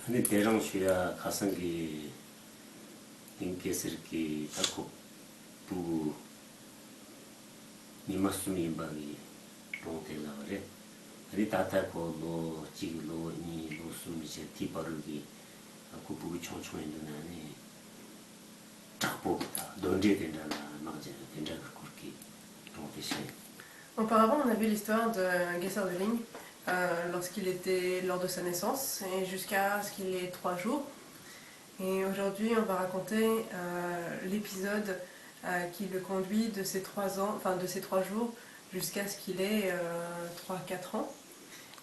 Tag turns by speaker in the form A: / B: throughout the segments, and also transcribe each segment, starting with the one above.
A: 근데 대장수야 가성기 인기스럽게 자꾸 부 니마스미 인방이 로텔라 그래. 아니 다타고 로 지로 니 로스미 제 티바르기 그 부기 총총인데 아니 딱 보다 던제 된다나 맞아 된다 그렇게 로테시.
B: Auparavant, on a vu l'histoire de Guessard de Ligne lorsqu'il était lors de sa naissance et jusqu'à ce qu'il ait 3 jours. Et aujourd'hui, on va raconter l'épisode qui le conduit de ses 3 ans, enfin de ses 3 jours jusqu'à ce qu'il ait 3-4 ans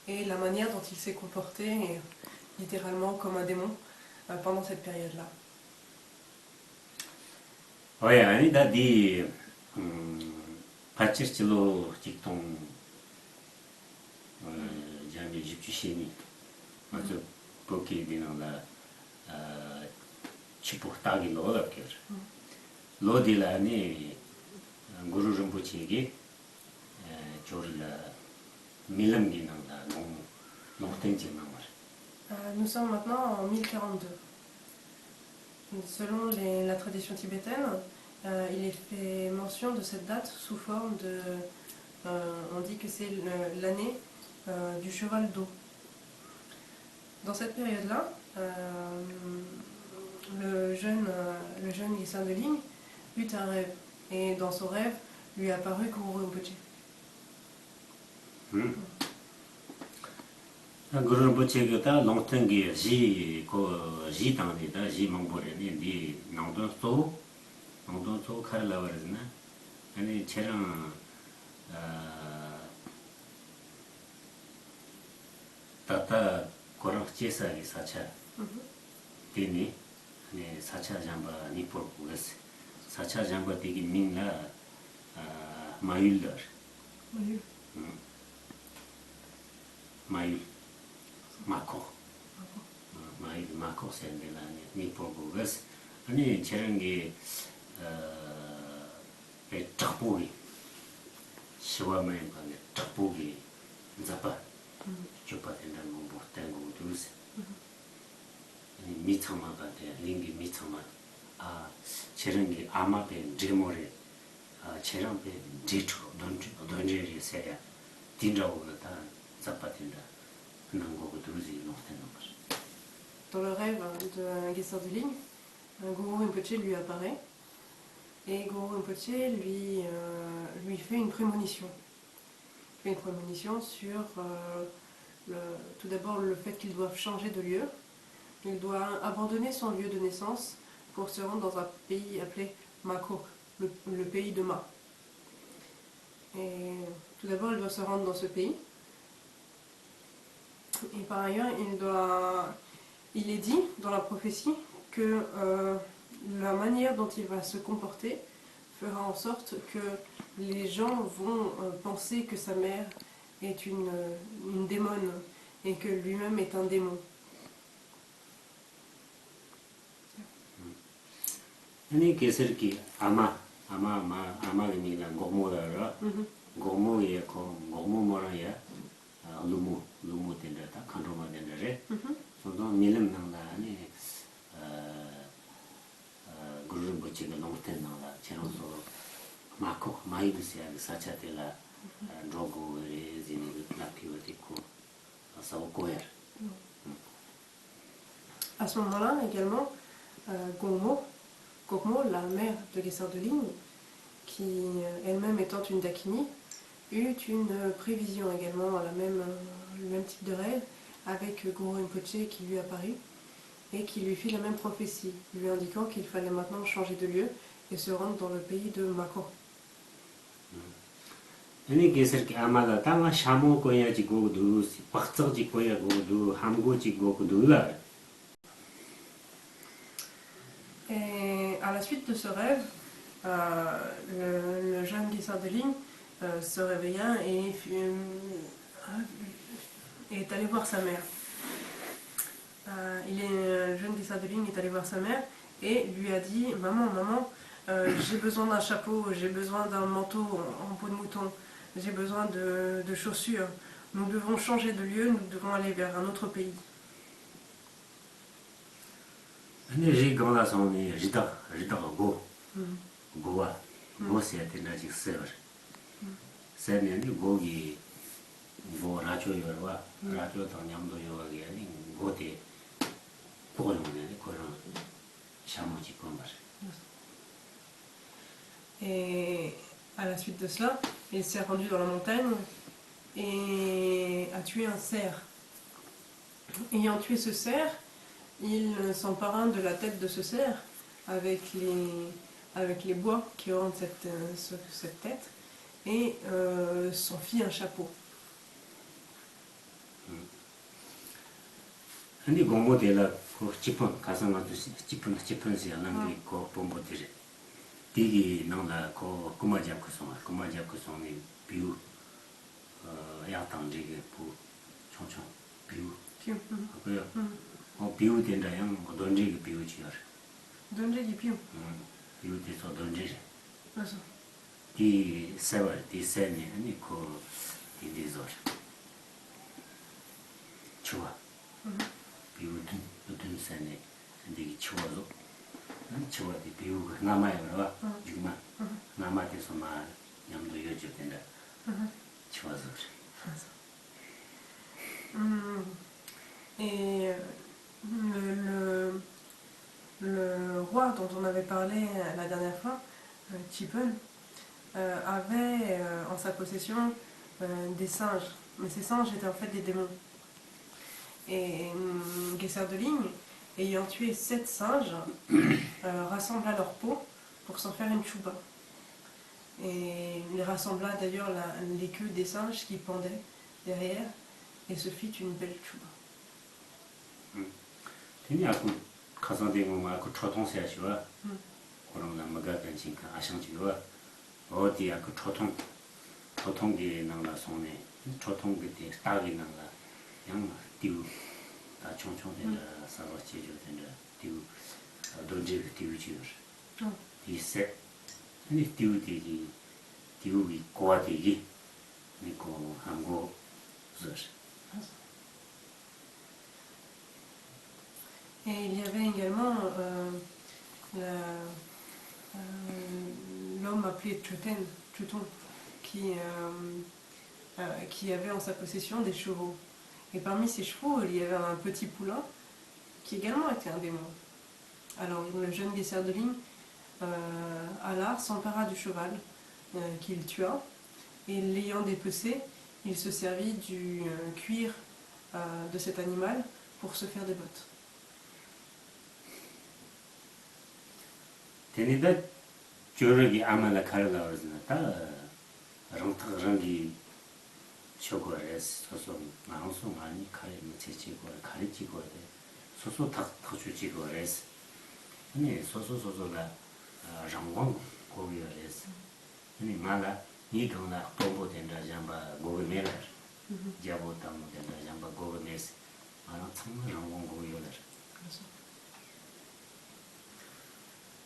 B: et la manière dont il s'est comporté littéralement comme un démon pendant cette période-là.
A: Oui, 아니 다디 파치스로 직통 잠이 집주시니 맞아 보기 되는다 치포 따기 로랍게 로딜라니 구루 림포치기 조르라 밀름기는다 너무 땡지는 말.
B: Nous sommes maintenant en 1042. Selon la tradition tibétaine, il est fait mention de cette date sous forme de... on dit que c'est l'année du cheval d'eau. Dans cette période-là, le jeune Guessard de Ligne eut un rêve. Et dans son rêve, lui apparut Guru Rinpoche.
A: Guru Rinpoche가 롱탱기 지 당니다 지 몽보레니 디 농도 칼라버즈나 아니 저랑 따따 고락제사기 사차 되니 아니 사차 잠바 니포르고스 사차 잠바 되기 민나 마율러 마율 마코 마코 센데라니 니포르고스 아니 저런 게 takbugi shiwa mayin pange takbugi zapa chupa tenda mungbo tengu duzi mitsama kate lingi mitsama cherangi ama pe dremore cherang pe dritu donjeri seya dindrago ta zapa tenda nangogo duzi noktengu.
B: Dans le rêve de Guessard de Ligne, Guru Rinpoche lui apparaît. Et Guru Rinpoche lui fait une prémonition. Il fait une prémonition sur tout d'abord le fait qu'il doit changer de lieu. Il doit abandonner son lieu de naissance pour se rendre dans un pays appelé Mako, le pays de Ma. Et tout d'abord, il doit se rendre dans ce pays. Et par ailleurs, il est dit dans la prophétie que la manière dont il va se comporter fera en sorte que les gens vont penser que sa mère est une démone et que lui-même est un démon.
A: 아니 계설기 아마가 고모라라 고모에 고모 뭐라야 루무 된다다 컨트롤 된다래 저도 밀음 나다니 Guru Rinpoche가 농ten 나다 제노소 마코 마이드스야 사차텔라 drogo rezini lapivatico saokoer.
B: À ce moment-là également, Gokmo, la mère de Guessard de Ligne, qui elle-même étant une Dakini, eut une prévision également, le même type de rêve, avec Guru Rinpoche qui lui apparut et qui lui fit la même prophétie, lui indiquant qu'il fallait maintenant changer de lieu et se rendre dans le pays de Mako.
A: 아니 계설기 아마가 당아 샤모 고야지 고도 박적지 고야 고도 함고지 고도라.
B: Et à la suite de ce rêve, le jeune Guessard de Ligne se réveilla et est allé voir sa mère. Le jeune Guessard de Ligne est allé voir sa mère et lui a dit « Maman, j'ai besoin d'un chapeau, j'ai besoin d'un manteau en peau de mouton, j'ai besoin de chaussures. Nous devons changer de lieu, nous devons aller vers un autre pays. »
A: 근데 이 강라성이 리다가 고와 고세야 된다 지 세버 세면이 고기 뭐 라디오여와 라디오 당냠도 요하게 아니 고대 고용네 그런 샤무지 건 말.
B: Et à la suite de cela, il s'est rendu dans la montagne et a tué un cerf. Ayant tué ce cerf, il s'empara de la tête de ce cerf avec les bois qui rendent cette tête et s'en fit un chapeau.
A: 근데 공모대라 그 집은 가서만 집은지야 남기 그 본보들이 디기 나나 그 그마잡고 송이 비우 야당지게 부 총총 비우 그래요. 비우 된다양 어떤지 비우지요.
B: Donde più?
A: 비우 돼서 어떤지
B: Adesso.
A: 디 세월 디 세네 아니 그 디디저 좋아. 비우든 어떤 세네 근데 추워도 추워도 비우가 남아요 봐 지금만 남아돼서 말 양도 여져 된다 추워서
B: Et le roi dont on avait parlé la dernière fois, Chipun, avait en sa possession des singes. Mais ces singes étaient en fait des démons. Et Guessard de Ligne, ayant tué 7 singes, rassembla leur peau pour s'en faire une chouba. Et il rassembla d'ailleurs les queues des singes qui pendaient derrière et se fit une belle chouba.
A: 괜히 아까 가서 되고 막 아까 초통세야시와 그런 거 뭐가 괜찮까 아상지와 어디 아까 초통기 나라 손에 초통기 때 딱이 나라 양 띄우 다 총총된다 사고 제조된다 띄우 돈지 띄우지요 이세 아니 띄우되기 띄우기 고아되기 니고 한국 저스
B: Et il y avait également l'homme appelé Chuton, qui avait en sa possession des chevaux. Et parmi ces chevaux, il y avait un petit poulain qui également était un démon. Alors le jeune Guessard de Ligne alla, s'empara du cheval qu'il tua, et l'ayant dépecé, il se servit du cuir de cet animal pour se faire des bottes.
A: 데니다 저러기 아마라 칼라 그러나 랑타랑기 쇼거레스 소소 나우소 많이 칼이 제치고 가르치고 돼 소소 다 주지고레스 아니 소소소소가 장광 고기레스 아니 말라 이거나 도보 된다 잠바 고기메라 자보 담고 된다 잠바 고기메스 말아 정말 장광 고기레스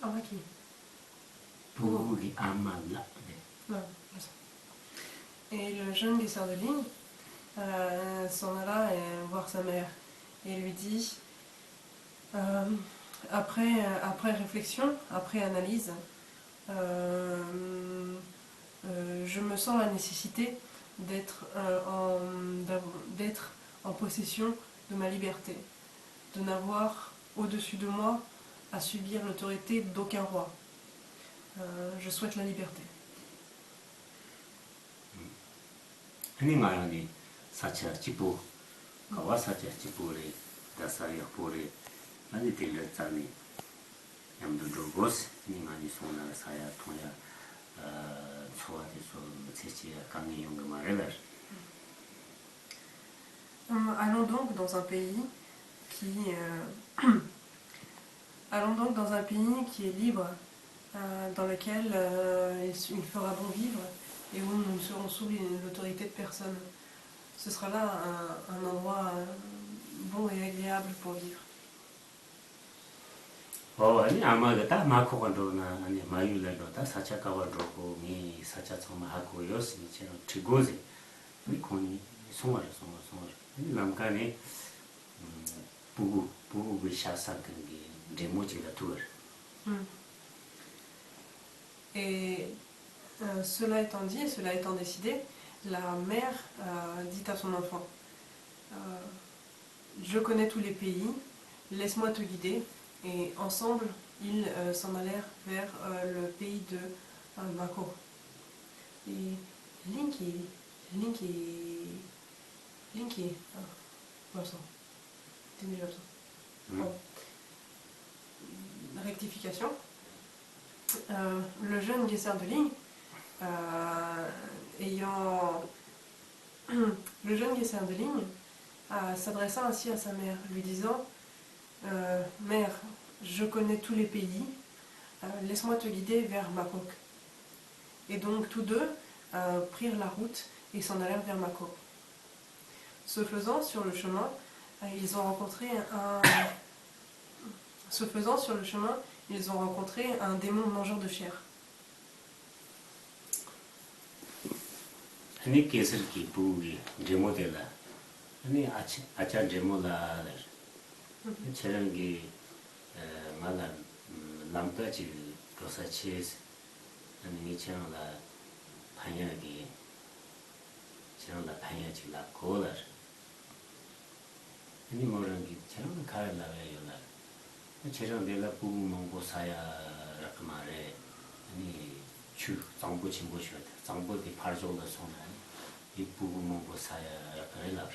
B: Qui
A: 보기 아마라
B: Non, et le jeune Guessard de Ligne s'en alla voir sa mère et lui dit, après réflexion, après analyse, je me sens la nécessité d'être en possession de ma liberté, de n'avoir au-dessus de moi à subir l'autorité d'aucun roi. Je souhaite la liberté.
A: 아니 말하니 사차 집부 가와 사차 집부를 다사야 보리 아니 들렸잖니 양도 조고스 니만이 손을 사야 통야 소화돼서 제시야 강의 용도 말해라.
B: Allons donc dans un pays qui allons donc dans un pays qui est libre, dans lequel il fera bon vivre et où nous ne serons sous l'autorité de personne. Ce sera là un endroit bon et agréable pour vivre.
A: 아니 아마가 다 마코가도나 아니 마유라도 다 사차가와도 미 사차청마하고 요스니 제가 지고지 우리 코니 송아리 아니 남간에 부부의 샤사근기 데모지 같은
B: Et cela étant dit, cela étant décidé, la mère dit à son enfant, je connais tous les pays, laisse-moi te guider. Et ensemble, ils s'en allèrent vers le pays de Mako. Et Linky, absent. T'es déjà absent. Bon. Rectification. Le jeune Guessard de Ligne, le jeune Guessard de Ligne s'adressa ainsi à sa mère, lui disant Mère, je connais tous les pays, laisse-moi te guider vers Makok. Et donc tous deux prirent la route et s'en allèrent vers Makok. Ce faisant, sur le chemin, ils ont rencontré un démon mangeur de chair.
A: 아니 계슬기 부기 데모델라 아니 아차 데모라 저런기 말라 남까지 조사치에서 아니 이처럼라 방향이 저런라 방향이 라고라 아니 뭐런기 저런 가라라요라 저런 내가 부부 먹고 사야 그 말에 아니 주 정부 진보 쉬었다 정부의 발전을 손에 이 부부 먹고 사야 그래라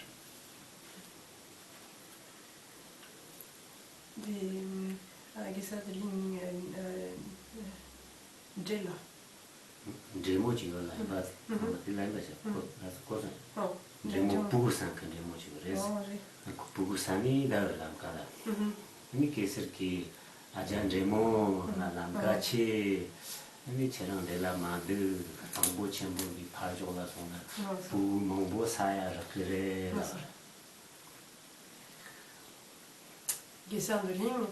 B: Guessard de Ligne Jella.
A: 데모지가 라이바 라이바죠 그래서 고선 데모 부부산 그 데모지 그래서 그 부부산이 다르람까라 이 계슬기 아잔 데모 나람같이 이 저런 내가 만들 정보 전부이 발전을 손에 부부 먹고 사야 그래
B: Guessard de Ligne,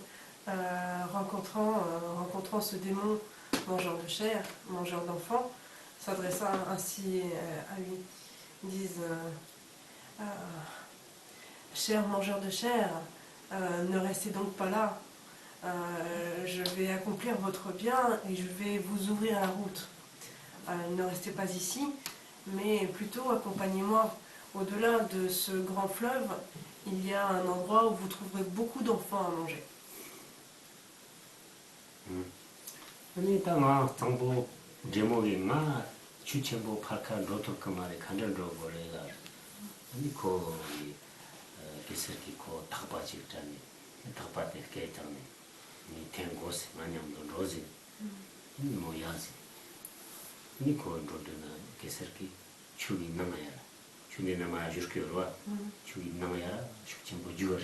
B: rencontrant ce démon mangeur de chair, mangeur d'enfants, s'adressa ainsi à lui. Ils disent Cher mangeur de chair, ne restez donc pas là. Je vais accomplir votre bien et je vais vous ouvrir la route. Ne restez pas ici, mais plutôt accompagnez-moi. Au-delà de ce grand fleuve, il y a un endroit où vous trouverez beaucoup d'enfants à manger.
A: 아니 당아 정보 제목이 마 추천보 파카 로토 그 말에 간절로 보내가 아니 거기 계속이 거 탁바지 있잖니 탁바데 개장니 이 텐고스 마냥도 로지 뭐 야지 니 거로드나 계속이 추기 남아야 추기 남아야 줄게요와 추기 남아야 축천보 주어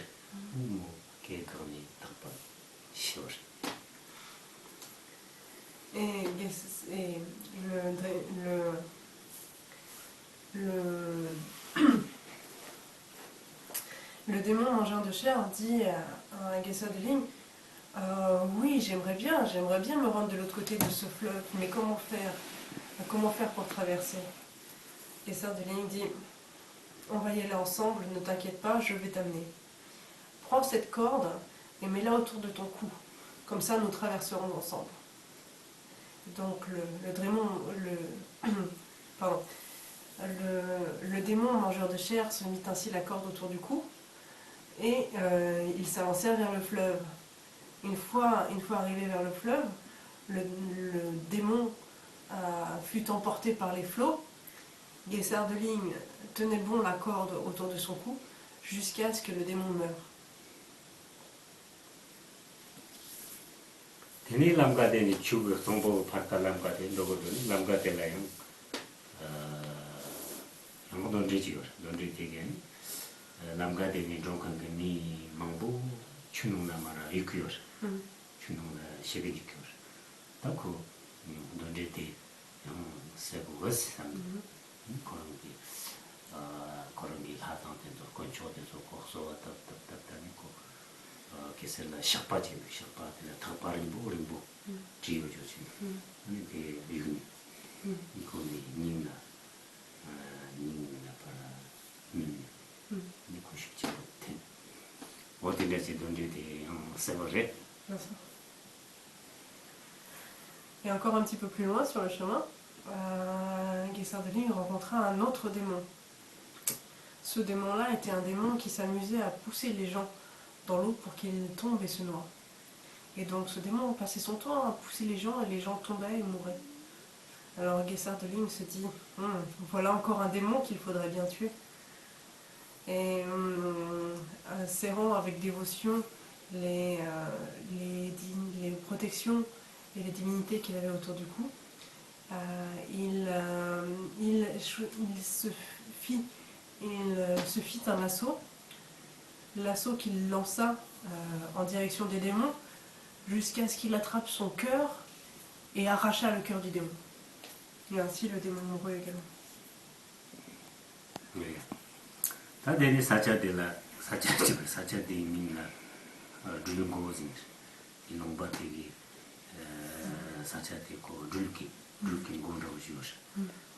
A: 뭐 개거니 탁바 쉬어
B: Et le démon mangeur de chair dit à Guessard de Ligne oui, j'aimerais bien me rendre de l'autre côté de ce fleuve, mais comment faire pour traverser? Guessard de Ligne dit on va y aller ensemble, ne t'inquiète pas, je vais t'amener. Prends cette corde et mets-la autour de ton cou, comme ça nous traverserons ensemble. Donc le démon mangeur de chair se mit ainsi la corde autour du cou et ils s'avancèrent vers le fleuve. Une fois arrivé vers le fleuve, le démon fut emporté par les flots. Guessard de Ligne tenait bon la corde autour de son cou jusqu'à ce que le démon meure.
A: 테니 람가데니 추고 정보 파타 람가데 로고도 람가데라요 아무도 되지요 되게 람가데니 종칸니 망보 추능나마라 이크요 추능나 시비지켜 딱고 돈데데 세고스 그런게 그런게 하던데도 건초데서 고소 답답답답니고 계산나 샤파지는 탁바른 보리보 지어줘지 이게 이건 이거는 님나 봐라 이거 쉽지 못해 어디까지 돈들이 세버래
B: Bien sûr. Et encore un petit peu plus loin sur le chemin, Geisardling rencontra un autre démon. Ce démon-là était un démon qui s'amusait à pousser les gens dans l'eau pour qu'ils tombent et se noient. Et donc ce démon passait son temps à pousser les gens et les gens tombaient et mouraient. Alors Geisardling se dit, voilà encore un démon qu'il faudrait bien tuer. Et serrant avec dévotion les protections et les divinités qu'il avait autour du cou, il se fit un assaut, l'assaut qu'il lança en direction des démons, jusqu'à ce qu'il attrape son cœur et arracha le cœur du démon. Et ainsi le démon mourut également.
A: 네. 다들 사자들라 사자들 민나 줄은 거진 이런 것들이 사자들고 줄기 공부하고 싶어서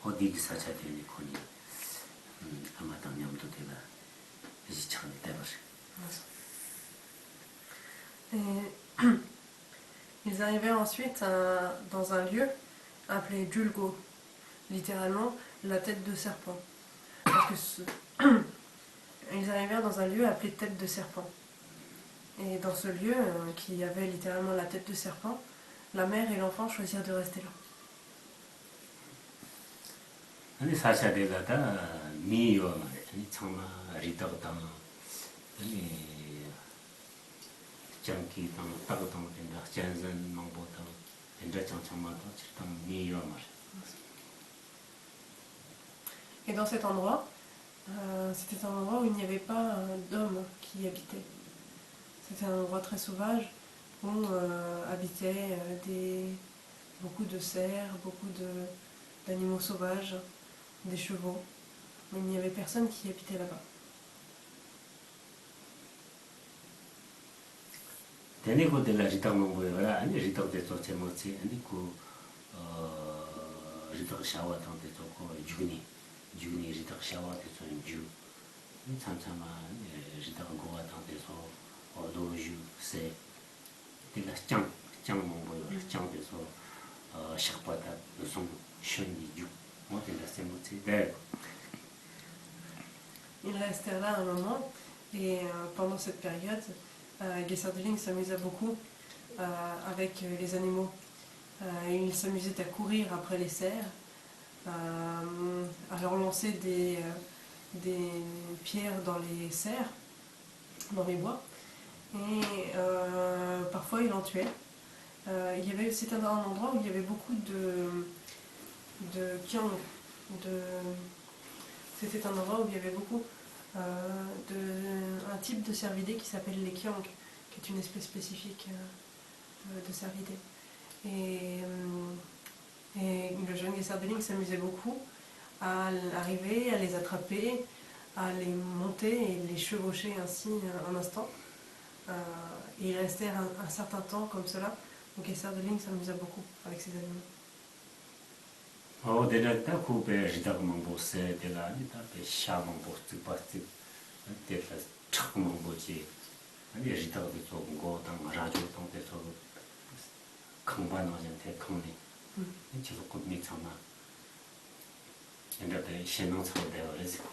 A: 어디 사자들이 거니 아마 당념도 되나 이제 참 때려서.
B: Ils arrivèrent ensuite dans un lieu appelé Julgo, littéralement la tête de serpent. Parce que ils arrivèrent dans un lieu appelé tête de serpent. Et dans ce lieu, qui avait littéralement la tête de serpent, la mère et l'enfant choisirent de rester là.
A: 아니 사자들라다 미요 아니 정말 리더다 아니 장기 당 따고당 된다 전선 농보다 된다 정말도 지금 미요 말.
B: Et dans cet endroit, c'était un endroit où il n'y avait pas d'hommes qui y habitaient. C'était un endroit très sauvage où habitaient beaucoup de cerfs, beaucoup d'animaux sauvages, des chevaux. Mais il n'y avait personne qui habitait là-bas.
A: 대내고 될 리더 농보여라 아니 리더 대도 제모치 아니 그 리더 샤워 당대 좋고 주니 리더 샤워 대도 주 참참아 리더 고가 당대서 어도주 세 되게 짱 농보여라 짱 대서 식바다 무슨 션이 주 뭐든 세모치 네.
B: Ils restèrent là un moment et pendant cette période, Geisardling s'amusa beaucoup avec les animaux. Il s'amusait à courir après les cerfs, à leur lancer des pierres dans les serres, dans les bois. Et parfois il en tuait. C'était un endroit où il y avait beaucoup de kiang. C'était un endroit où il y avait beaucoup un type de cervidés qui s'appelle les kiang, qui est une espèce spécifique de cervidés. Et le jeune Geisardling s'amusait beaucoup à arriver, à les attraper, à les monter et les chevaucher ainsi un instant. Et ils restèrent un certain temps comme cela. Donc Geisardling s'amusa beaucoup avec ces animaux.
A: 내가 구배 리더만 보세 내가 아니다 배 샤만 보스 바스 내가 착만 보지 아니 리더도 조금 고당 라조 동대서 강반원한테 강리 이제 곧 미참아 근데 신앙처럼 되어 그래서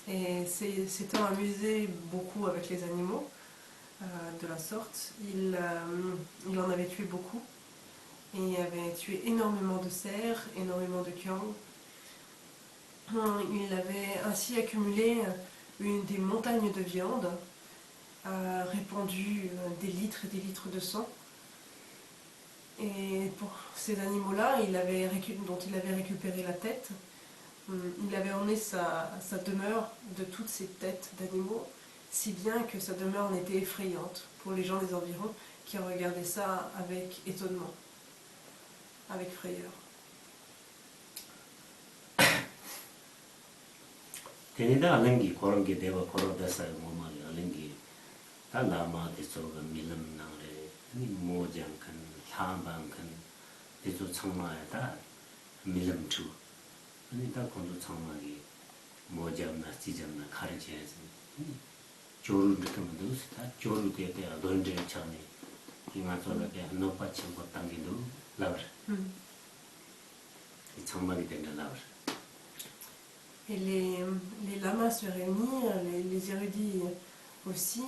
B: Et s'étant amusé beaucoup avec les animaux de la sorte, il en avait tué beaucoup. Et il avait tué énormément de cerfs, énormément de kiang. Il avait ainsi accumulé des montagnes de viande, répandu des litres et des litres de sang. Et pour ces animaux-là, dont il avait récupéré la tête, il avait emmené sa demeure de toutes ces têtes d'animaux, si bien que sa demeure en était effrayante pour les gens des environs qui regardaient ça avec étonnement. Avec frayeur.
A: 대니다 알랭기 그런 게 내가 걸어다서 뭐 말이 알랭기 달라마 대소가 밀음나래 아니 모장kan 향방kan 대소 청마에다 밀음주 아니 다 건조 청마기 모장나 지장나 가르쳐야지 조루 느낌도 다 조루 때에 돈제 차네 이만 저렇게 높아 치고 당기도 라버 이 정말이 된다 라버.
B: Et les lamas se réunissent, les érudits aussi,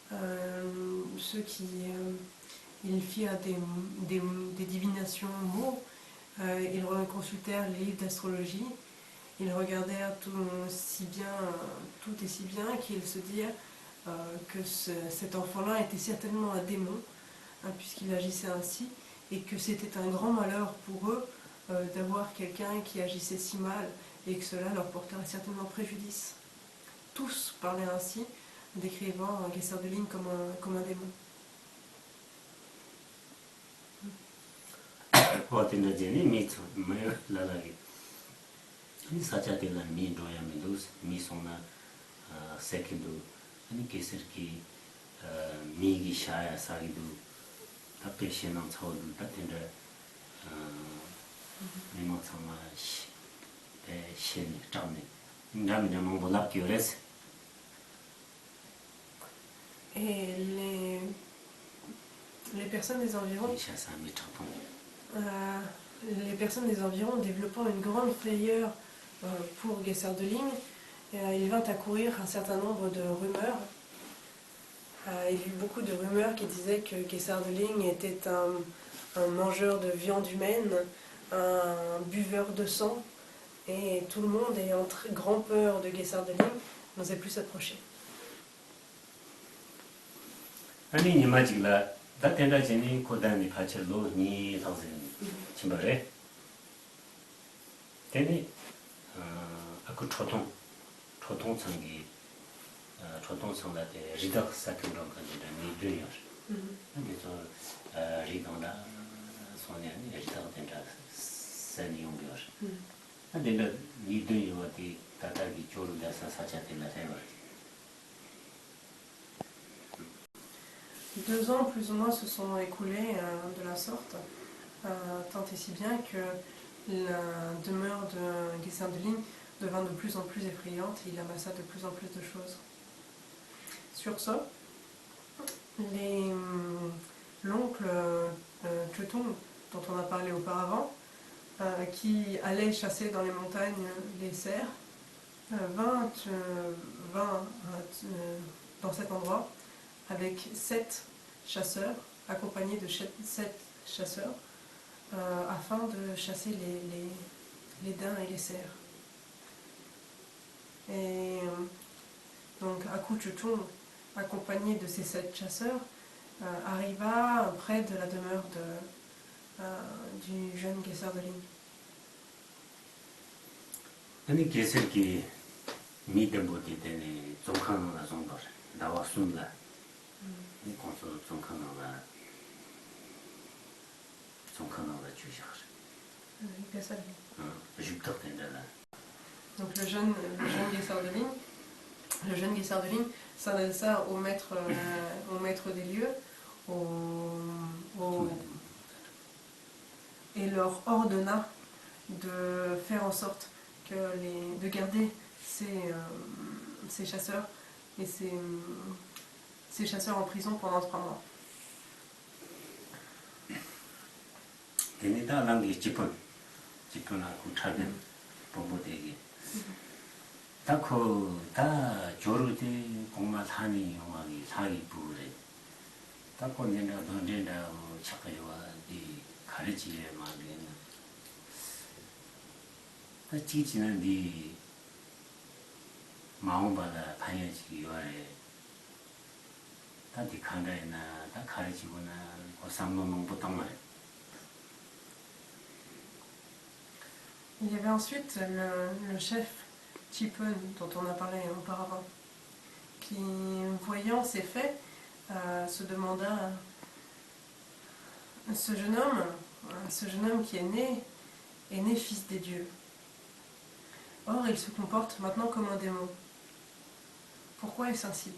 B: ceux qui ils firent des divinations mots, ils consultèrent les livres d'astrologie, ils regardèrent tout et si bien qu'ils se dirent que cet enfant-là était certainement un démon, puisqu'il agissait ainsi, et que c'était un grand malheur pour eux d'avoir quelqu'un qui agissait si mal, et que cela leur porterait certainement préjudice. Tous parlaient ainsi, décrivant Geisser-de-Ligne comme un démon.
A: 어떤지 미트 뭐 라라기 이 사자들은 미도야면도 미송나 세킨도 아니 계설기 미기 샤야 사기도 답대시는 차오도 같은데 미모 정말 신 장네 인간은 뭐 몰랍기어레스
B: Et les personnes des environs
A: 샤사미 작품
B: les personnes des environs développant une grande frayeur pour Geisser-de-Ligne, il vint à courir un certain nombre de rumeurs. Il y eut beaucoup de rumeurs qui disaient que Geisser-de-Ligne était un mangeur de viande humaine, un buveur de sang, et tout le monde, ayant très grand peur de Geisser-de-Ligne, n'osait plus s'approcher.
A: 아니 니마지라 다텐다지니 고단이 파철로 니 선생 침발에 되니 아그 초통 청기 초통 청라데 리덕 사건으로 가지고 니들이요. 그래서 리동다 소년이 리덕 된다 선용비요. 근데 니들이 어디 다다기 조르다서 사자들라 해봐.
B: 2 ans plus ou moins se sont écoulés de la sorte, tant et si bien que la demeure de Geisser-de-Ligne devint de plus en plus effrayante et il amassa de plus en plus de choses. Sur ce, l'oncle Chetung, dont on a parlé auparavant, qui allait chasser dans les montagnes les cerfs, vint dans cet endroit avec 7 chasseurs, accompagnés de 7 chasseurs, afin de chasser les daims et les cerfs. Et donc Aku Chetung, accompagné de ces 7 chasseurs, arriva près de la demeure du jeune Geisser-de-Ligne.
A: 아니 계설기 미대보디 되네 종칸나 정도 나왔습니다. 이 공소 종칸나가 주셔서.
B: Donc le jeune Geisser-de-Ligne s'adressa au maître des lieux, et leur ordonna de faire en sorte de garder ces chasseurs et ces chasseurs en prison pendant 3 mois.
A: 데니다 랑기 집분하고 차변 보보되기 다 조르데 공마 산이 용왕이 사기 부래 딱고 내가 던진다 착가요와 이 가르치에 말이는 다 지지는 네 마음바다 반야지 요아래 다디 칸다이나 다 가르치거나 고삼노농 보통말.
B: Il y avait ensuite le chef Chipun, dont on a parlé auparavant, qui, voyant ces faits, se demanda, ce jeune homme qui est né fils des dieux. Or, il se comporte maintenant comme un démon. Pourquoi est-ce ainsi?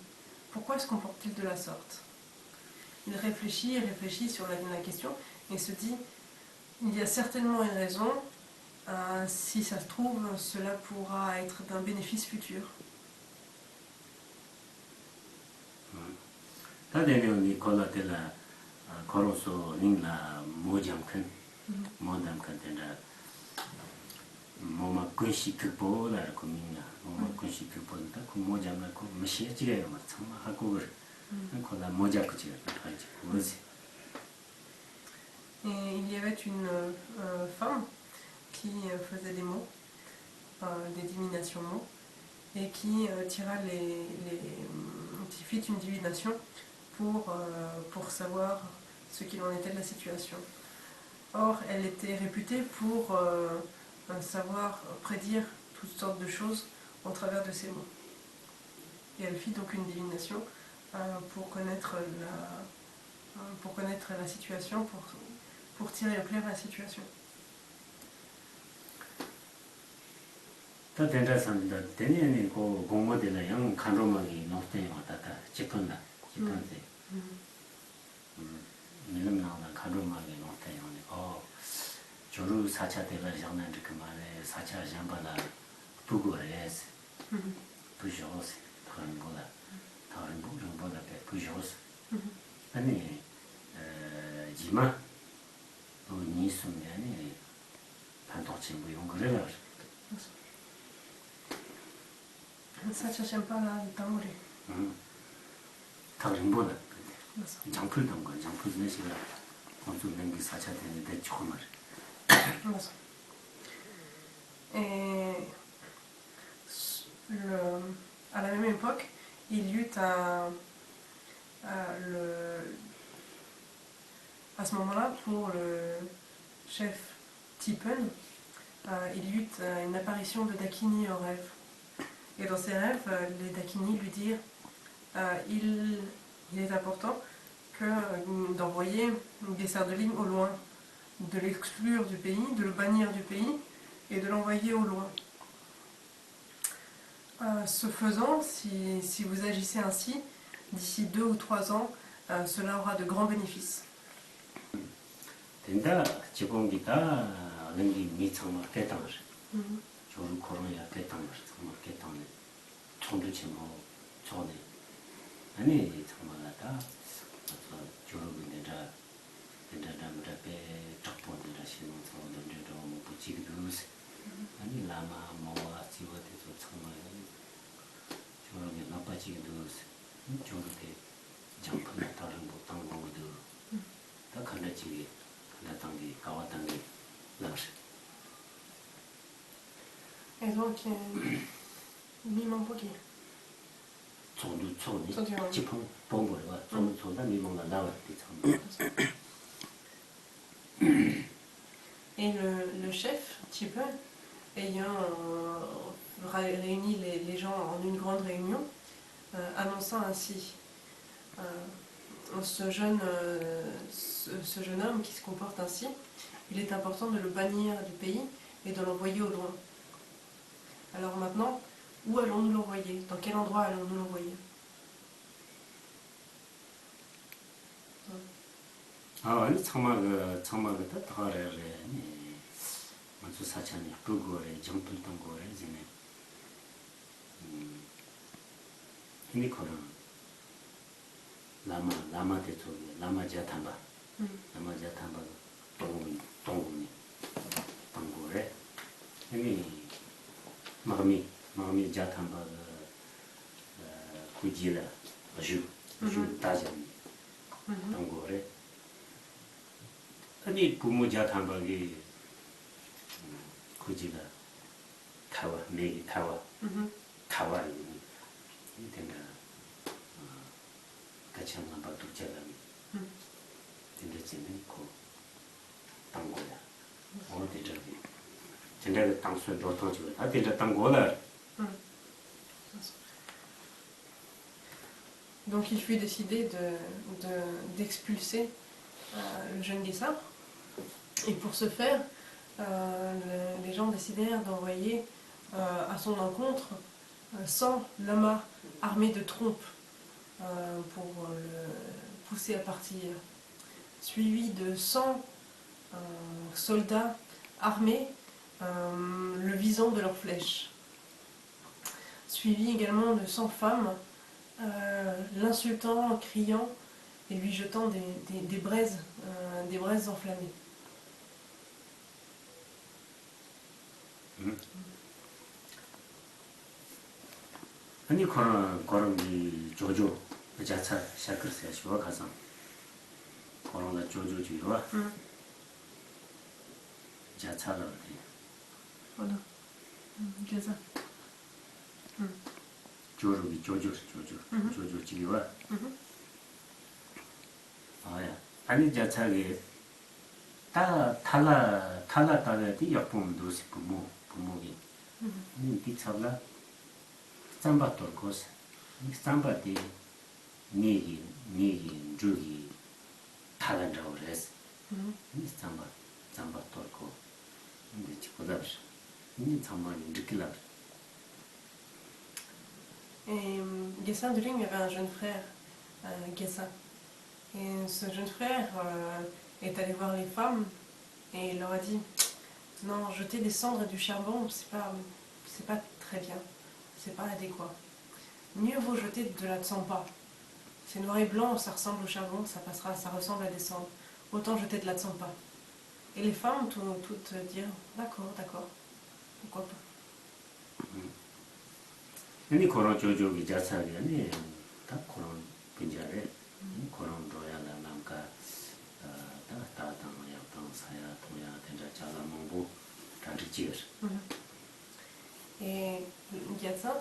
B: Pourquoi se comporte-t-il de la sorte? Il réfléchit sur la question et se dit, il y a certainement une raison. Si ça se trouve, cela pourra être d'un bénéfice futur.
A: 다데네오니 콜라텔라 코로소 링라 모잠큰 모담큰 된다 뭐마 근시 극보라를 고민이야 뭐마 근시 극보다 그 모잠나 그 무시지게요 뭐 정말 하고 콜라 모자 그지가 하지 뭐지.
B: Et il y avait une femme qui faisait des mots, des divinations mots, et qui qui fit une divination pour savoir ce qu'il en était de la situation. Or, elle était réputée pour savoir prédire toutes sortes de choses au travers de ces mots. Et elle fit donc une divination pour connaître la situation, pour tirer au clair la situation.
A: 또 된다선다 되네니 그 공모들은 영 간로막이 높대 왔다다 집건다 집건데 이놈 나오는 간로막이 높대 오네 조루 사차 대가 장난 그 말에 사차 장바나 부고레스 부조스 다른 거다 다른 거보다 부조스 아니 지마 니 숨면이 반도체 뭐 이런 거래라.
B: Sacha j'aime pas la tamori.
A: 다른 거다. 장풀 던 거, 장풀 내시가 엄청 nengi 사차 되는데 조금을.
B: Et à la même époque, il y eut à ce moment-là, pour le chef Tipen, il y eut une apparition de Dakini en rêve. Et dans ses rêves, les Dakini lui dirent il est important d'envoyer Guessar de Ligne au loin, de l'exclure du pays, de le bannir du pays et de l'envoyer au loin. Ce faisant, si vous agissez ainsi, d'ici 2 ou 3 ans, cela aura de grands bénéfices.
A: 된다 지공기다 능기 미청을 깨달아. 조루 코로나야 깨달아. 정말 깨달아. 총도치 뭐 좋네. 아니 정말다. 조루인데라 된다담답에 적보들라 신경서 던져도 뭐 붙이기도 아니 라마 뭐와 지워대서 정말 조루게 나빠지기도 조루게 장판에 다른 뭐 당고도 다 간다지기 간다당기 가와당기 나시.
B: Et donc, 미망보기.
A: 손이 지팡 봉고가 손다 미망가 나왔지 참.
B: Et le chef, Tipen, ayant réuni les gens en une grande réunion, annonça ainsi ce jeune homme qui se comporte ainsi, il est important de le bannir du pays et de l'envoyer au loin. Alors maintenant, où allons-nous l'envoyer? Dans quel endroit allons-nous l'envoyer?
A: 아니 정말 그때 더래래니 먼저 사천이 그거에 정풀던 거에 이제는 이미 그런 라마 대쪽에 라마 자탄바 동군이 동고에 이미 마음이 자탄바 구지라 주 다전 동고에 아니 부모 자탄바기 구지라 타와 매기 타와 이 된다 같이 한번 봐도 제가미 된다지는 그 당고야 어디 저기 전에 당수에 넣어가지고 다 된다 당고라.
B: Donc il fut décidé d'expulser le jeune Guessar. Et pour ce faire, les gens décidèrent d'envoyer à son encontre 100 lamas armés de trompes pour le pousser à partir, suivi de 100 soldats armés le visant de leurs flèches, suivi également de 100 femmes l'insultant, en criant et lui jetant des braises enflammées.
A: 아니 그런 이 조조 자차 시작했어요. 쉬워 가서 그런 조조 주요와 자차를
B: Voilà. Gaza.
A: 조르비 조조 지기와 아야 아니 자차게 다 탈라 따라디 약품도 부모기 니 비차라 삼바토 코스 삼바디 니기 주기 탈란다고 그랬어 니 삼바토코 근데 지고다브 니 삼바니 느끼라
B: Et Guessin de Ligne avait un jeune frère, Guessin. Et ce jeune frère est allé voir les femmes et il leur a dit non, jeter des cendres et du charbon, c'est pas très bien, c'est pas adéquat. Mieux vaut jeter de la tsampa. C'est noir et blanc, ça ressemble au charbon, ça passera, ça ressemble à des cendres. Autant jeter de la tsampa. Et les femmes toutes dire d'accord, pourquoi pas.
A: 아니 그런 조조기 자차게 아니 다 그런 분자래 그런 로야나 남가 다다당야 방사야 도야 된자 자라몽부 다르지어
B: Et Guessin,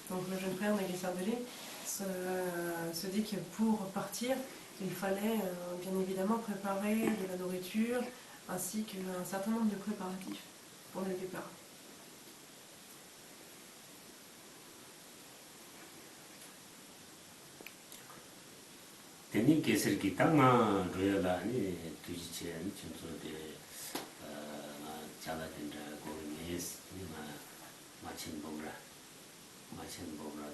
B: donc le jeune frère de Guessin de Ligne, se dit que pour partir, il fallait bien évidemment préparer de la nourriture ainsi qu'un certain nombre de préparatifs pour le départ.
A: 대니 계슬기 땅마 로야라니 두지체 아니 전소데 자라된다 고메스 니마 마친 보라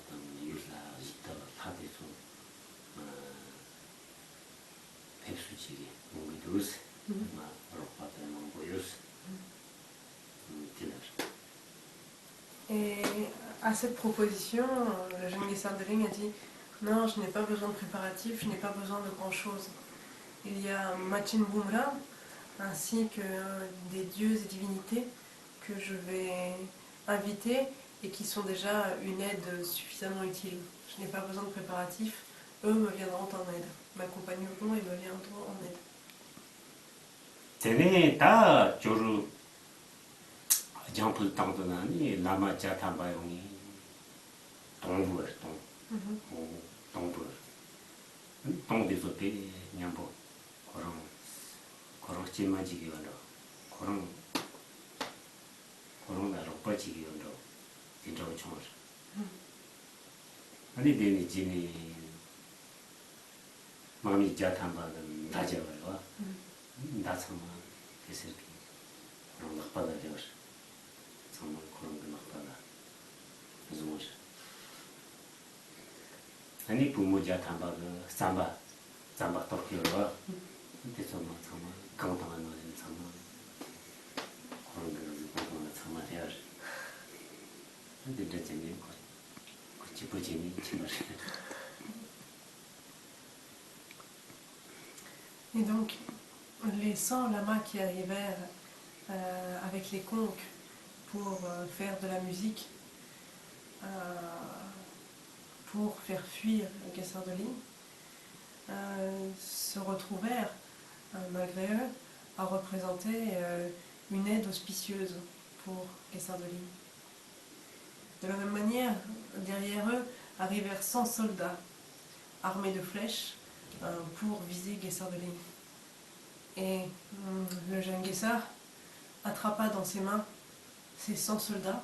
A: 등 유라 시터 타데소 펩수지기 모기도스 마 로파데 몽보요스
B: Et à cette proposition, le jeune Guessin de Ligne a dit non, je n'ai pas besoin de préparatifs, je n'ai pas besoin de grand-chose. Il y a Machin Bumra ainsi que des dieux et divinités que je vais inviter et qui sont déjà une aide suffisamment utile. Je n'ai pas besoin de préparatifs, eux me viendront en aide, m'accompagneront et me viendront en aide.
A: 대니 다 조루 장풀 땅도나니 라마자 탐바용이 동부어 동부 동대서 배 냠보 그런 찜마지기 원로 그런 나로 빠지기 원로 진짜 총을 아니 되니 지니 마음이 자탐바는 나져요 나서만 계속 그런 막 받아들여 정말 그런 게 막 받아 무슨 뭐지 아니 부모자 담바그 삼바 터키로 그래서 뭐 정말 강당한 거는 정말 그런 거를 보면 정말 해야 돼 근데 이제 재밌는 거 그치 부지니 정말
B: Et donc, les 100 lamas qui arrivèrent avec les conques pour faire de la musique, pour faire fuir le Guessin de Ligne, se retrouvèrent, malgré eux, à représenter une aide auspicieuse pour Guessin de Ligne. De la même manière, derrière eux arrivèrent 100 soldats armés de flèches pour viser Guessin de Ligne. Et le jeune Guessard attrapa dans ses mains ces 100 soldats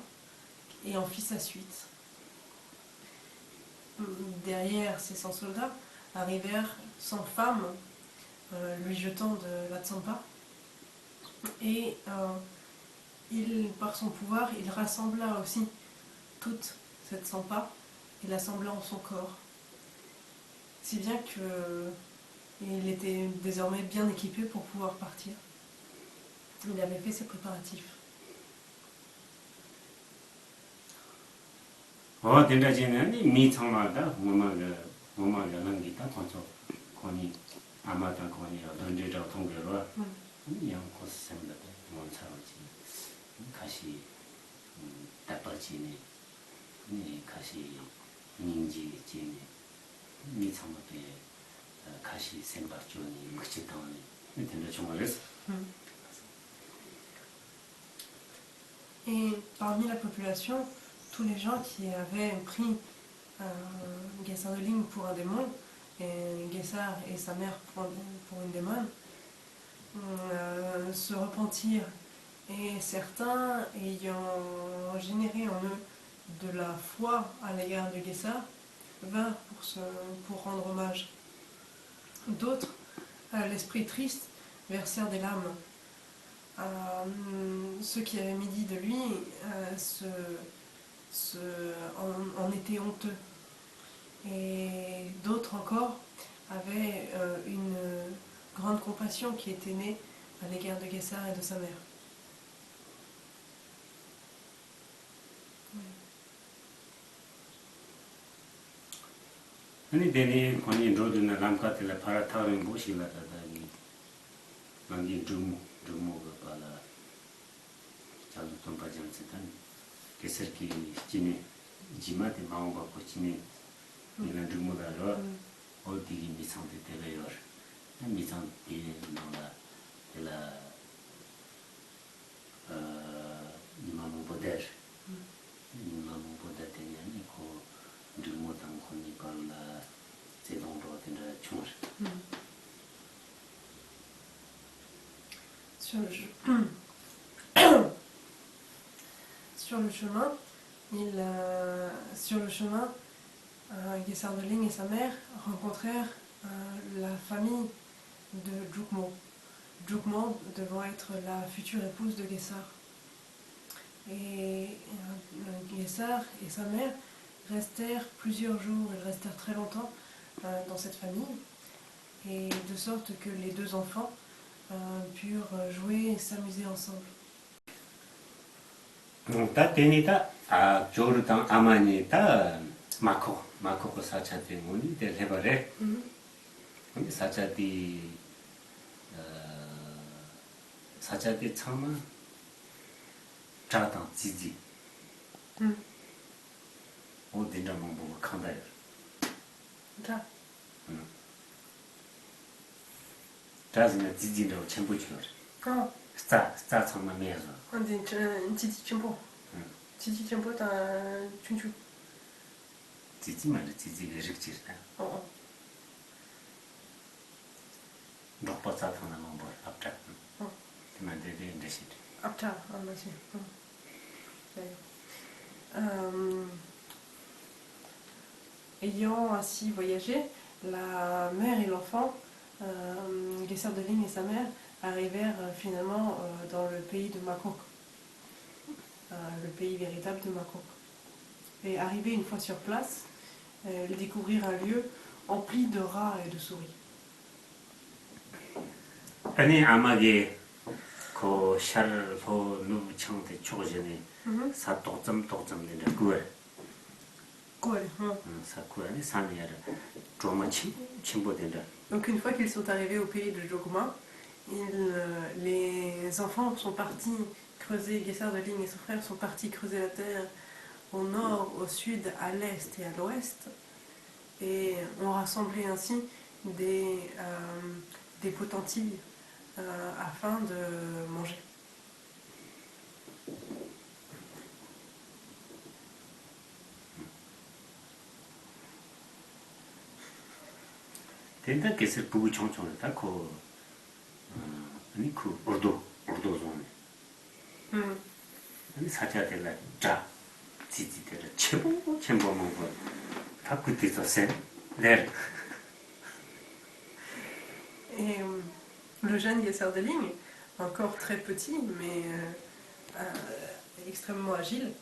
B: et en fit sa suite. Derrière ces 100 soldats arrivèrent 100 femmes lui jetant de la tsampa et par son pouvoir, il rassembla aussi toute cette tsampa et l'assembla en son corps. Si bien qu'il était désormais bien équipé pour pouvoir partir. Il avait fait ses préparatifs.
A: 된다지는 미청마다 뭐만 연기다 건조 거니 아마다 거니 던지러 통계로 그냥 코스semblable 원차로지 가시 답바지니 니 가시 닌지지니 미청마에 가시 생각주니 그치 당하니 된다 정말했어.
B: Et parmi la population, tous les gens qui avaient pris Guessard de Ligne pour un démon, et Guessard et sa mère pour une démone, se repentirent. Et certains, ayant généré en eux de la foi à l'égard de Guessard, vinrent pour rendre hommage. D'autres, l'esprit triste, versèrent des larmes. Ceux qui avaient midi de lui en étaient honteux. Et d'autres encore avaient une grande compassion qui était née à l'égard de Guessard et de sa mère.
A: 아니 되니 거니 로드나 람카텔라 파라타르 모실라다다니 만기 dum모가 발라 자주 좀 빠졌던 게서기 지니 지마데 마음과 고치니 이런 dum모다로 어디기 미상데 되려요 미상데 나라 ela 이마무 보데 이마무 보데 되니 고 dum모당 거니 발라 제동도 된다 총
B: Sur le chemin, Guessard de Ligne et sa mère rencontrèrent la famille de Jukmo. Jukmo devant être la future épouse de Guessard. Et Guessard et sa mère restèrent plusieurs jours, ils restèrent très longtemps dans cette famille, et de sorte que les deux enfants purent jouer et s'amuser ensemble.
A: 되니다 조르당 아마니다 마코고 사차데 모니 데레바레 근데 사차디 참마 자당 지지 어딘가 뭐 칸다요
B: 자,
A: 자즈는 지지로 전부 줘 스타 참마 메서
B: on dit Titi Chimpo. Titi Chimpo, t'as un chunchu.
A: 지지만 지지가 릭지다 녹버사 타는 뭐 앞다 만들게 인데시
B: Apta, merci. Ayant ainsi voyagé, la mère et l'enfant, Guessard de Ligne et sa mère, arrivèrent finalement dans le pays de Makok, le pays véritable de Makok. Et arrivés une fois sur place, ils découvrirent un lieu empli de rats et de souris.
A: 아니 아마게 그 샤르포 누청대 초전에 사도점 된다 그걸
B: Cool.
A: 사쿠아니 산이야라 조마 침보된다.
B: Donc une fois qu'ils sont arrivés au pays de Jokuma, les enfants sont partis creuser, Guessard de Ligne et son frère sont partis creuser la terre au nord, au sud, à l'est et à l'ouest, et ont rassemblé ainsi des potentilles afin de manger.
A: 된다 계속 부부 총총을 닦고 아니 그 ordo존 아니 사자들라 자 지지들 첨보 먹고 다 그때서 세 네.
B: Et le jeune Guessard de Ligne, encore très petit mais extrêmement agile,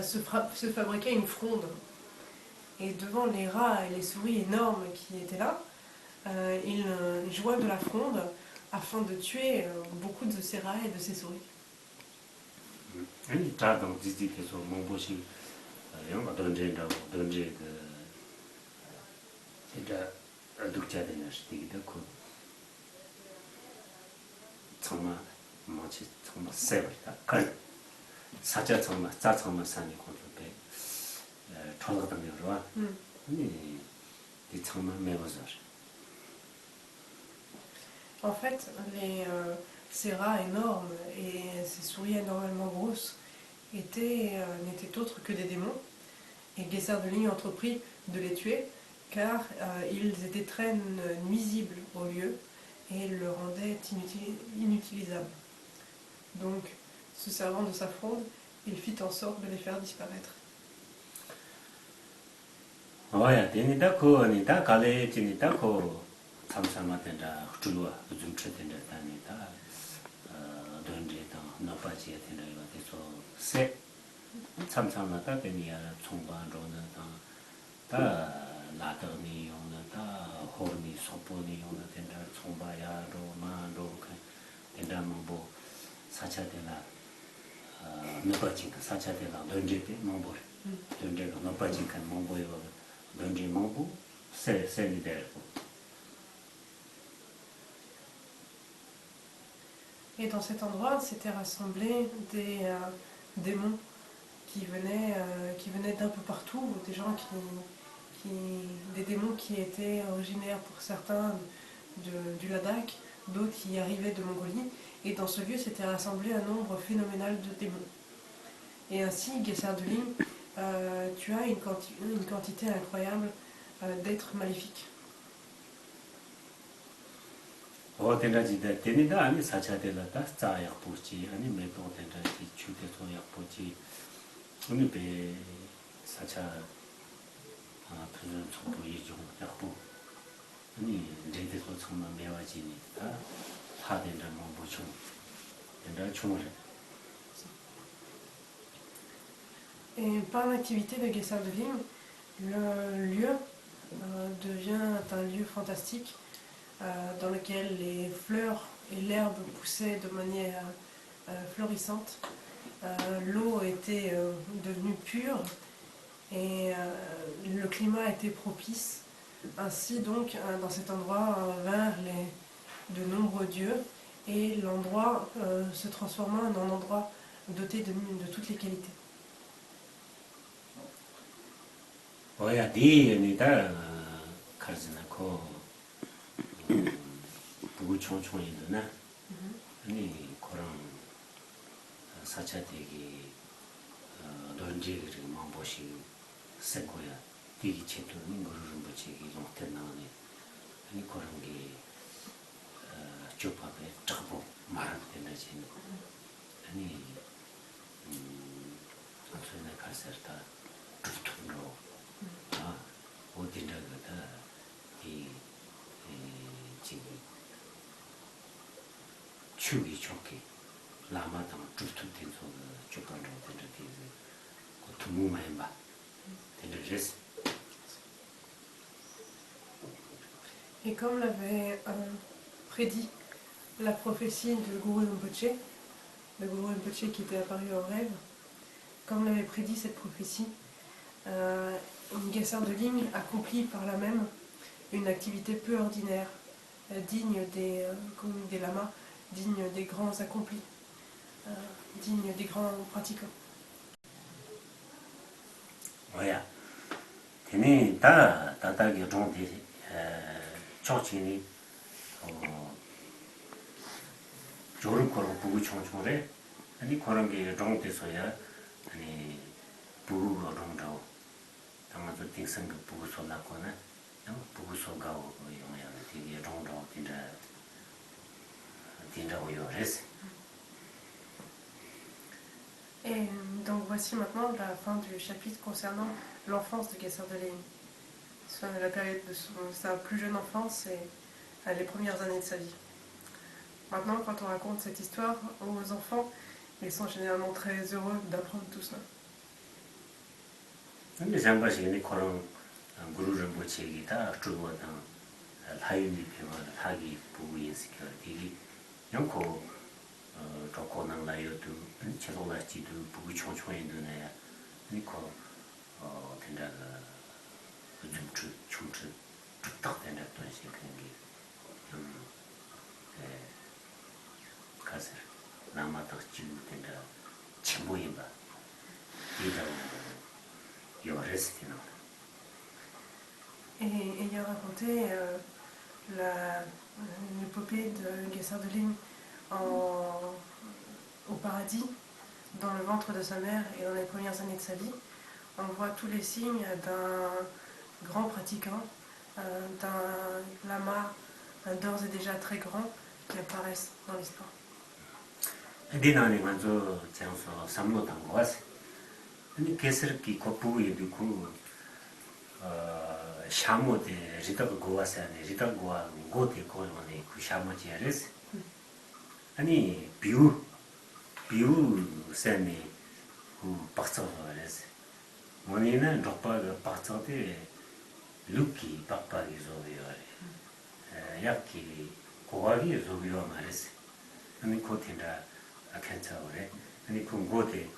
B: se fabriquait une fronde. Et devant les rats et les souris énormes qui étaient là, il joua de la fronde afin de tuer beaucoup de ces rats et de ces souris.
A: 아니 자동 지지께서 몸보시 영어 던제 그 진짜 독자되는 시기도 그 정말 뭐지 정말 세버다. 그 사자 정말 자 정말 산이 고집에 통하던 여러와 아니 이 정말 매워서
B: En fait, ces rats énormes et ces souris anormalement grosses n'étaient autres que des démons. Et Guessard de Ligne entreprit de les tuer car ils étaient très nuisibles au lieu et le rendaient inutilisables. Donc, se servant de sa fronde, il fit en sorte de les faire disparaître.
A: 어야 되니다 그거니다 갈래 지니다 그 참참하된다 줄와 좀 쳐된다 다니다 던지다 나빠지야 된다 이거 돼서 세 참참하다 되니야 총반로는 다 나더니 용은 다 호르니 소포니 용은 된다 총바야로 마로 된다 뭐 사차되나 나빠진 그 사차되나 던지대 뭐 던지가 나빠진 그 뭐고요
B: Et dans cet endroit s'étaient rassemblés des démons qui venaient d'un peu partout, des gens des démons qui étaient originaires pour certains du Ladakh, d'autres qui arrivaient de Mongolie, et dans ce lieu s'était rassemblé un nombre phénoménal de démons. Et ainsi, Guessard de Ligne, tu as une quantité incroyable d'êtres maléfiques.
A: 되니다 아니 사차되다 자약 보지 아니 매도 된다 주대소 약 보지 오늘 배 사차 그런 정보 이종 약보 아니 제대로 정말 매워지니까 하된다 뭐 보충 된다 충을
B: Et par l'activité de Guessard de Ligne, le lieu devient un lieu fantastique dans lequel les fleurs et l'herbe poussaient de manière florissante. L'eau était devenue pure et le climat était propice. Ainsi donc, dans cet endroit vinrent de nombreux dieux et l'endroit se transforma en un endroit doté de toutes les qualités.
A: 어야 디니다 가르즈나코 부구 총총이드나 아니 그런 사차되기 던지를 뭐 보시 생고야 디기 체도는 거를 붙이기 좀 됐나네 아니 그런 게 조밥에 잡고 말한다지 아니 어쩌나 갈ሰር다 두툼로 어디다가다 이 지금 추기 좋게 라마당 두툼된 소가 조건으로 된다지 그 두무만 봐 된다지.
B: Et comme l'avait prédit la prophétie de Guru Rinpoché, le Guru Rinpoché qui était apparu en rêve, comme l'avait prédit cette prophétie, Guessard de Ligne accomplit par là même une activité peu ordinaire, digne des lamas, digne des grands accomplis, digne des grands pratiquants.
A: 뭐야? 되네 다 다다게 정대 초치니 조르코로 부구 총총래 아니 그런 게 정대서야 아니 부구로 정도 당마도 띵생그 부구소 나거나 부구소 가고 용야 되게 정도 딘다 요레스.
B: Et donc voici maintenant la fin du chapitre concernant l'enfance de Guessard de Ligne. Soit la période de sa plus jeune enfance et les premières années de sa vie. Maintenant, quand on raconte cette histoire aux enfants, ils sont généralement très heureux d'apprendre tout cela.
A: 근데 잠바시니 그런 그루를 붙이기다 주고다 하윤이 표현을 하기 부위에서 되게 영코 조건을 나요도 최소라지도 부위 총총이 되네. 그러니까 된다 좀 춤추 딱 된다 또 시작하는 가서 남아도 지금 된다 첨부해 봐 이런 요레스티나
B: Et il a raconté l'épopée de Guessard de Ligne au paradis, dans le ventre de sa mère et dans les premières années de sa vie. On voit tous les signes d'un grand pratiquant, d'un lama d'ores et déjà très grand qui apparaissent dans l'histoire.
A: 디나니 먼저 장소 삼로 담고 왔어. 근데 개스럽기 koppu에도 그 샤모데 리더가 고와서네 리더가 고데 고는 그 샤모지 알았어. 아니 비우 세네 그 박서가 알았어. 뭐니는 덕바가 박서데 루키 박바기 조비요. 약기 고와기 조비요 말았어. 아니 코틴다 아켄타오레 아니 그 고데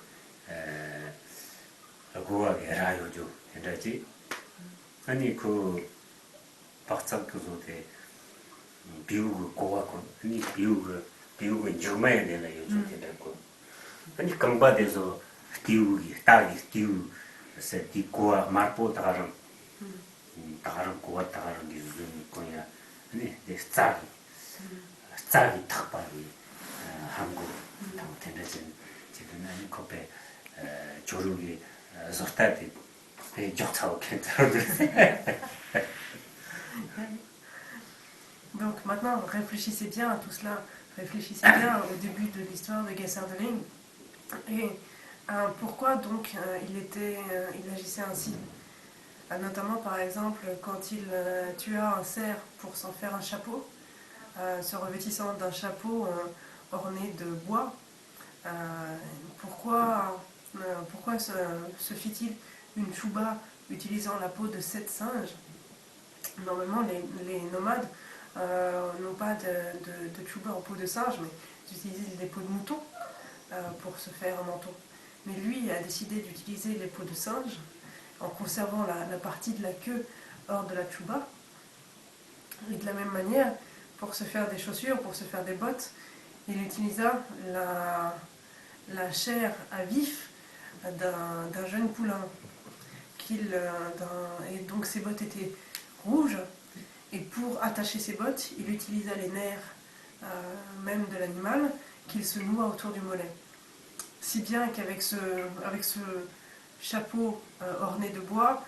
A: 고와게 라요죠. 된다지. 아니 그 박사 교수한테 비우고 고하고 아니 비우고 주마에 되나 요즘 된다고 아니 강바돼서 비우기 딱이 비우 세티 고아 마포 다른 고아 다른 게 무슨 거야 아니 내 짝이 딱 봐리 한국 당 된다지 지금 아니 코페 조르기 sortati
B: Donc maintenant, réfléchissez bien à tout cela. Réfléchissez bien au début de l'histoire de Guessard de Ligne. Et pourquoi donc il agissait ainsi. Notamment par exemple quand il tua un cerf pour s'en faire un chapeau, se revêtissant d'un chapeau orné de bois. Pourquoi se fit-il une chouba utilisant la peau de 7 singes? Normalement, les nomades n'ont pas de chouba en peau de singe, mais ils utilisent des peaux de mouton pour se faire un manteau. Mais lui a décidé d'utiliser les peaux de singe en conservant la partie de la queue hors de la chouba. Et de la même manière, pour se faire des chaussures, pour se faire des bottes, il utilisa la chair à vif d'un jeune poulain. Et donc ses bottes étaient rouges, et pour attacher ses bottes, il utilisa les nerfs même de l'animal qu'il se noua autour du mollet. Si bien qu'avec ce chapeau orné de bois,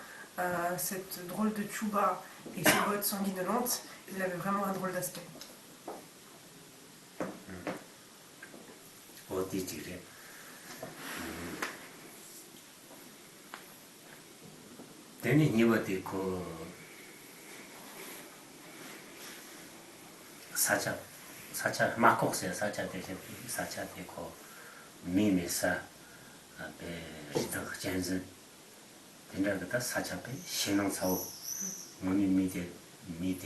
B: cette drôle de tchouba et ses bottes sanguinolentes, il avait vraiment un drôle d'aspect.
A: Teni niwate ko sacha makokse sacha de ko mimi sa be rita jenzen tenda da sacha be shinang sao moni mite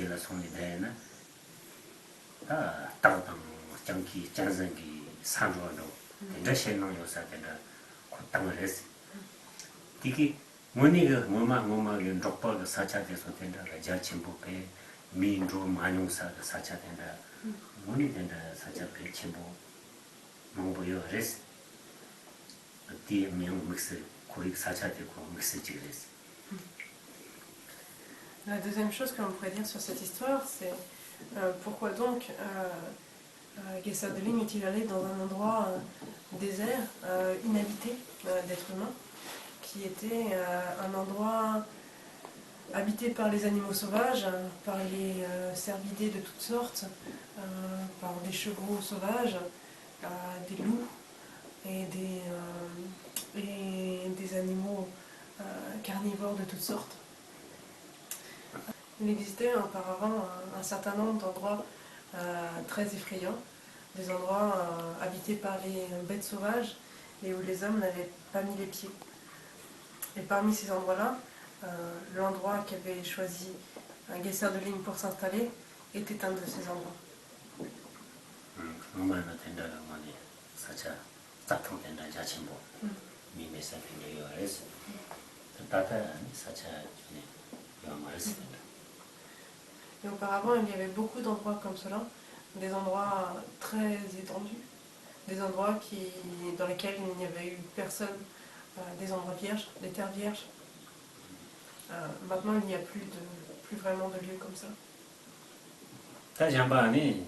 A: la soni dena da dang janki jenzen gi sanro do tenda shinang yo sa tenda ko dang res digi 뭐니가 뭐마게 덕벌 사차돼서 된다가 자침부에 민주 만용사가 사차된다 뭐니 된다 사차배 침부 뭐보여 레스 뒤에 명 믹스 고익 사차되고 믹스 지그레스.
B: La deuxième chose que l'on pourrait dire sur cette histoire, c'est pourquoi donc Guessard de Ligne est-il allé dans un endroit désert, inhabité d'êtres humains, qui était un endroit habité par les animaux sauvages, par les cervidés de toutes sortes, par des chevreaux sauvages, des loups et des animaux carnivores de toutes sortes. Il existait auparavant un certain nombre d'endroits très effrayants, des endroits habités par les bêtes sauvages et où les hommes n'avaient pas mis les pieds. Et parmi ces endroits-là, l'endroit qu'avait choisi Guessard de Ligne pour s'installer était un de ces endroits.
A: tata sacha yomaris.
B: Et auparavant, il y avait beaucoup d'endroits comme cela, des endroits très étendus, des endroits dans lesquels il n'y avait eu personne, des endroits vierges, des terres vierges. Maintenant, il n'y a plus vraiment de lieux comme ça.
A: Tajambani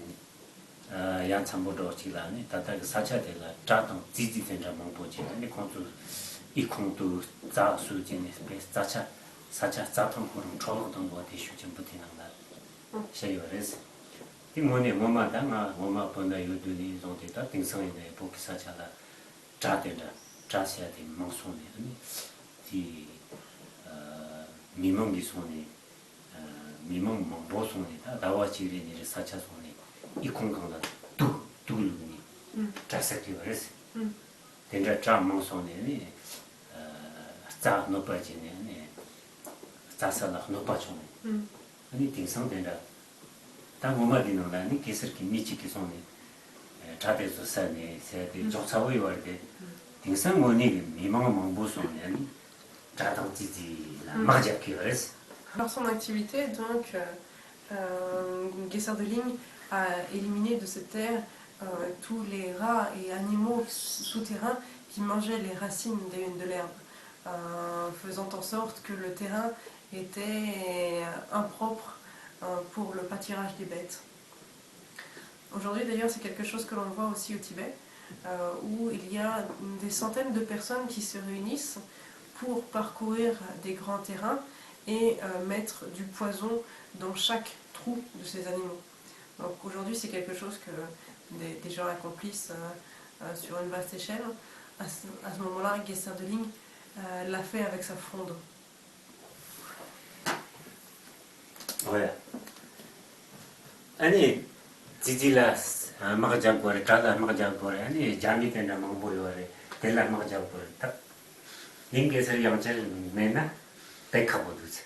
A: yan chambo do chilani tata sacha de la tatang zizi tenja mongpo chilani kontu ikontu za su jini space sacha zatong kurung cholo dongbo de shu jin butinangda shayores ti mone moma danga moma ponda yuduni zonte ta tingsang ine boki sacha la 자된다 자세하게 멍송이 아니 디 미멍이 손이 미멍 멍보송이 다 나와 지리니 사차송이 이 공간가 뚜뚜르니 자세히 그래서 된다 잠멍송이 자 높아지네 자살라 높아지네 아니 딩성된다 다 뭐마디는 나니 계속히 미치기 손이 자대서 산에 세대 조사위 월데 딩성 뭐니 미망 멍보송이 자동지지 맞아키요
B: Par son activité, donc, Guessard de Ligne a éliminé de cette terre tous les rats et animaux souterrains qui mangeaient les racines de l'herbe, faisant en sorte que le terrain était impropre pour le pâturage des bêtes. Aujourd'hui, d'ailleurs, c'est quelque chose que l'on voit aussi au Tibet, où il y a des centaines de personnes qui se réunissent pour parcourir des grands terrains et mettre du poison dans chaque trou de ces animaux. Donc aujourd'hui, c'est quelque chose que des gens accomplissent sur une vaste échelle. À ce moment-là, Guessard de Ligne l'a fait avec sa fronde.
A: Ouais. Allez, Tidila, Marjagore, Kala Marjagore, allez, Jamit and Mamboyore, Tela Marjagore. Ning is a young gentleman, Pekabodus.